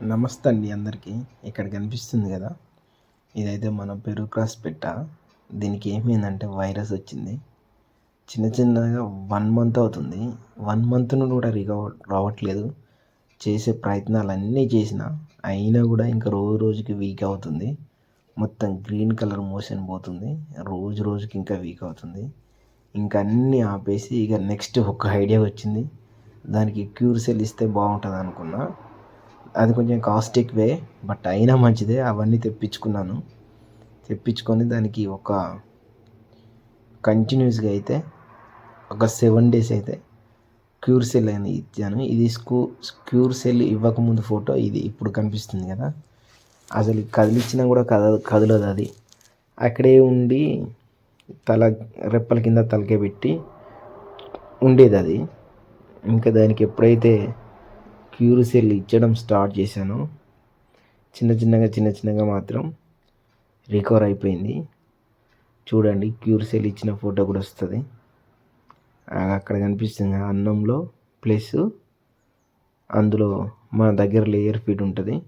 నమస్తే అండి అందరికీ. ఇక్కడ కనిపిస్తుంది కదా, ఇదైతే మన పెరుగు క్రాస్ పెట్ట. దీనికి ఏమైందంటే వైరస్ వచ్చింది. చిన్నగా 1 మంత్ అవుతుంది. 1 మంత్ నుండి కూడా రికవర్ రావట్లేదు. చేసే ప్రయత్నాలు అన్నీ చేసిన, అయినా కూడా ఇంకా రోజుకి వీక్ అవుతుంది. మొత్తం గ్రీన్ కలర్ మోషన్ పోతుంది. రోజుకి ఇంకా వీక్ అవుతుంది. ఇంకా అన్నీ ఆపేసి ఇక నెక్స్ట్ ఒక ఐడియా వచ్చింది. దానికి క్యూర్ సెల్ ఇస్తే బాగుంటుంది అనుకున్నా. అది కొంచెం కాస్ట్ ఎక్కువే, బట్ అయినా మంచిదే. అవన్నీ తెప్పించుకొని దానికి ఒక కంటిన్యూస్గా అయితే ఒక 7 days అయితే క్యూర్ సెల్ అని ఇచ్చాను. ఇది క్యూర్ సెల్ ఇవ్వకముందు ఫోటో, ఇది ఇప్పుడు కనిపిస్తుంది కదా. అసలు కదిలిచ్చినా కూడా కదలదు. అది అక్కడే ఉండి రెప్పల కింద తలకే పెట్టి ఉండేది అది. ఇంకా దానికి ఎప్పుడైతే క్యూర్ సెల్ ఇచ్చడం స్టార్ట్ చేశాను, చిన్నగా మాత్రం రికవర్ అయిపోయింది. చూడండి, క్యూర్ సెల్ ఇచ్చిన ఫోటో కూడా వస్తుంది. అక్కడ కనిపిస్తుంది అన్నంలో ప్లస్ అందులో మన దగ్గర లేయర్ ఫీడ్ ఉంటుంది.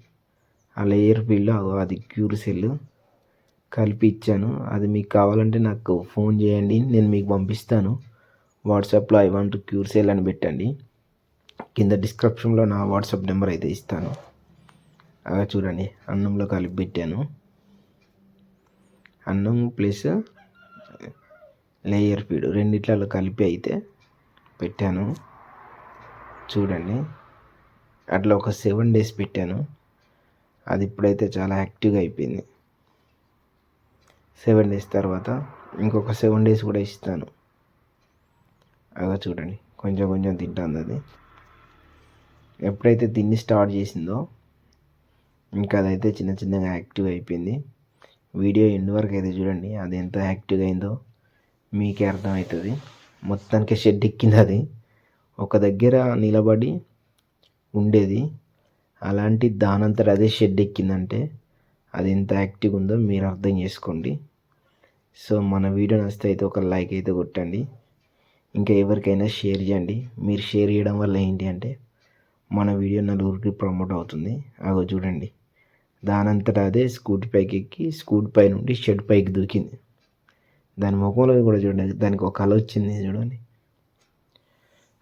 ఆ లేయర్ ఫీడ్లో అది క్యూర్ సెల్ కలిపి ఇచ్చాను. అది మీకు కావాలంటే నాకు ఫోన్ చేయండి, నేను మీకు పంపిస్తాను. వాట్సాప్లో ఐ వాంట్ క్యూర్ సెల్ అని పెట్టండి. కింద డిస్క్రిప్షన్లో నా వాట్సాప్ నెంబర్ అయితే ఇస్తాను. అలా చూడండి, అన్నంలో కలిపి పెట్టాను. అన్నం ప్లస్ లేయర్ ఫీడ్ రెండిట్లలో కలిపి అయితే పెట్టాను. చూడండి, అట్లా ఒక 7 days పెట్టాను. అది ఇప్పుడైతే చాలా యాక్టివ్గా అయిపోయింది. 7 days తర్వాత ఇంకొక 7 days కూడా ఇస్తాను. అలా చూడండి, కొంచెం తింటుంది అది. ఎప్పుడైతే తిని స్టార్ట్ చేసిందో ఇంకా అదైతే చిన్నగా యాక్టివ్ అయిపోయింది. వీడియో ఎండ్ వరకు అయితే చూడండి, అది ఎంత యాక్టివ్గా అయిందో మీకే అర్థమవుతుంది. మొత్తానికి షెడ్ ఎక్కింది. అది ఒక దగ్గర నిలబడి ఉండేది, అలాంటి దానంతట అదే షెడ్ ఎక్కిందంటే అది ఎంత యాక్టివ్గా ఉందో మీరు అర్థం చేసుకోండి. సో మన వీడియో నచ్చితే అయితే ఒక లైక్ అయితే కొట్టండి. ఇంకా ఎవరికైనా షేర్ చేయండి. మీరు షేర్ చేయడం వల్ల ఏంటి అంటే మన వీడియో నలుగురికి ప్రమోట్ అవుతుంది. అగో చూడండి, దానంతటా అదే స్కూటీ పైకి ఎక్కి స్కూటీ పై నుండి షెడ్ పైకి దూకింది. దాని ముఖంలో కూడా చూడండి, దానికి ఒక కళ వచ్చింది చూడండి.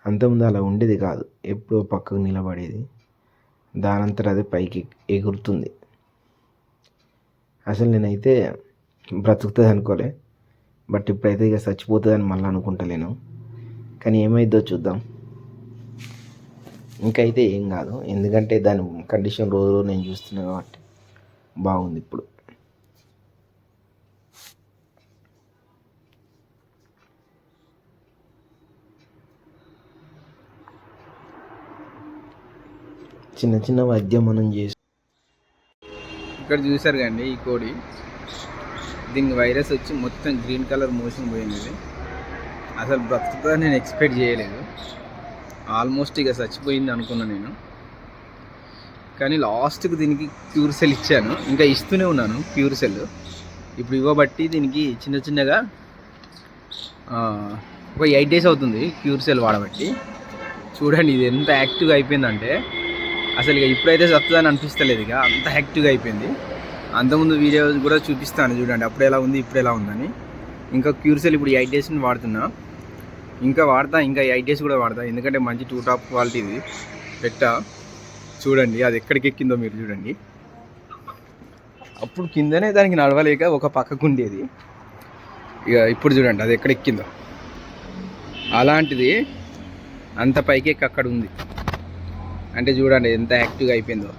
అంతకుముందు అలా ఉండేది కాదు, ఎప్పుడో పక్కకు నిలబడేది. దానంతటా అదే పైకి ఎగురుతుంది. అసలు నేనైతే బ్రతుకుతుంది అనుకోలే, బట్ ఇప్పుడైతే ఇక చచ్చిపోతుందని మళ్ళీ అనుకుంటలేను. కానీ ఏమైద్దో చూద్దాం. ఇంకైతే ఏం కాదు, ఎందుకంటే దాని కండిషన్ రోజు నేను చూస్తున్నాను కాబట్టి బాగుంది. ఇప్పుడు చిన్న వైద్యం మనం చేసి ఇక్కడ చూసారు కండి, ఈ కోడి దీనికి వైరస్ వచ్చి మొత్తం గ్రీన్ కలర్ మోషన్ పోయింది. అసలు బ్రతుకుతుందని నేను ఎక్స్పెక్ట్ చేయలేదు. ఆల్మోస్ట్ ఇక చచ్చిపోయింది అనుకున్నా నేను. కానీ లాస్ట్కి దీనికి క్యూర్ సెల్ ఇచ్చాను, ఇంకా ఇస్తూనే ఉన్నాను క్యూర్ సెల్. ఇప్పుడు ఇవ్వబట్టి దీనికి చిన్నగా ఒక 8 days అవుతుంది క్యూర్ సెల్ వాడబట్టి. చూడండి, ఇది ఎంత యాక్టివ్గా అయిపోయిందంటే అసలు ఇక ఇప్పుడైతే చస్తుందని అనిపిస్తలేదు. ఇక అంత యాక్టివ్గా అయిపోయింది. అంతకుముందు వీడియో కూడా చూపిస్తాను చూడండి, అప్పుడు ఎలా ఉంది ఇప్పుడు ఎలా ఉందని. ఇంకా క్యూర్ సెల్ ఇప్పుడు 8 days వాడుతున్నా. ఇంకా 8 days కూడా వాడతా, ఎందుకంటే మంచి 2 top క్వాలిటీది పెట్ట. చూడండి, అది ఎక్కడికి ఎక్కిందో మీరు చూడండి. అప్పుడు కిందనే దానికి నడవలేక ఒక పక్కకు ఉండేది. ఇక ఇప్పుడు చూడండి అది ఎక్కడ ఎక్కిందో. అలాంటిది అంత పైకి ఎక్కి అక్కడ ఉంది అంటే చూడండి ఎంత యాక్టివ్గా అయిపోయిందో.